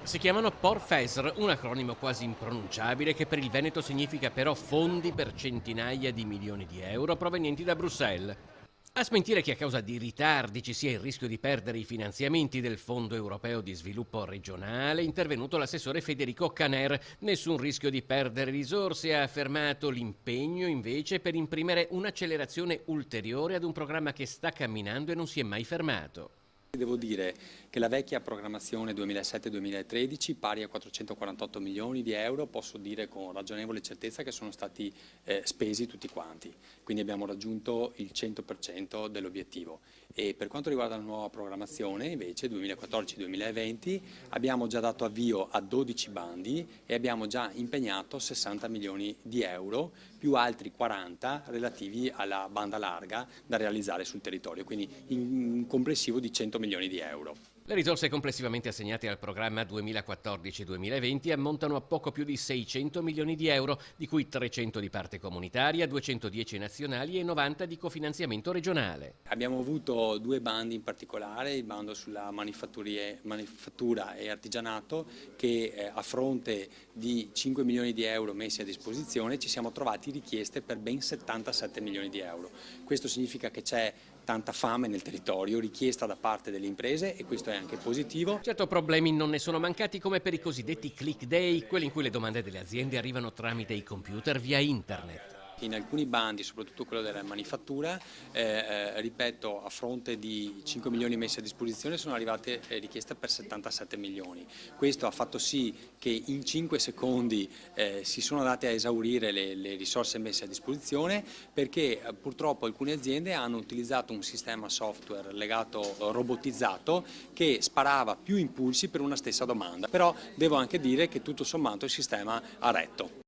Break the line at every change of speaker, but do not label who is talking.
Si chiamano PORFESR, un acronimo quasi impronunciabile che per il Veneto significa però fondi per centinaia di milioni di euro provenienti da Bruxelles. A smentire che a causa di ritardi ci sia il rischio di perdere i finanziamenti del Fondo Europeo di Sviluppo Regionale, è intervenuto l'assessore Federico Caner. Nessun rischio di perdere risorse, ha affermato. L'impegno invece per imprimere un'accelerazione ulteriore ad un programma che sta camminando e non si è mai fermato.
Devo dire che la vecchia programmazione 2007-2013, pari a 448 milioni di euro, posso dire con ragionevole certezza che sono stati spesi tutti quanti, quindi abbiamo raggiunto il 100% dell'obiettivo. E per quanto riguarda la nuova programmazione, invece 2014-2020, abbiamo già dato avvio a 12 bandi e abbiamo già impegnato 60 milioni di euro, più altri 40 relativi alla banda larga da realizzare sul territorio, quindi un complessivo di 100 milioni di euro.
Le risorse complessivamente assegnate al programma 2014-2020 ammontano a poco più di 600 milioni di euro, di cui 300 di parte comunitaria, 210 nazionali e 90 di cofinanziamento regionale.
Abbiamo avuto due bandi in particolare, il bando sulla manifattura e artigianato, che a fronte di 5 milioni di euro messi a disposizione ci siamo trovati richieste per ben 77 milioni di euro. Questo significa che c'è tanta fame nel territorio, richiesta da parte delle imprese, e questo è anche positivo.
Certo, problemi non ne sono mancati, come per i cosiddetti click day, quelli in cui le domande delle aziende arrivano tramite i computer via internet.
In alcuni bandi, soprattutto quello della manifattura, ripeto, a fronte di 5 milioni messi a disposizione sono arrivate richieste per 77 milioni. Questo ha fatto sì che in 5 secondi si sono andate a esaurire le risorse messe a disposizione, perché purtroppo alcune aziende hanno utilizzato un sistema software legato robotizzato che sparava più impulsi per una stessa domanda. Però devo anche dire che tutto sommato il sistema ha retto.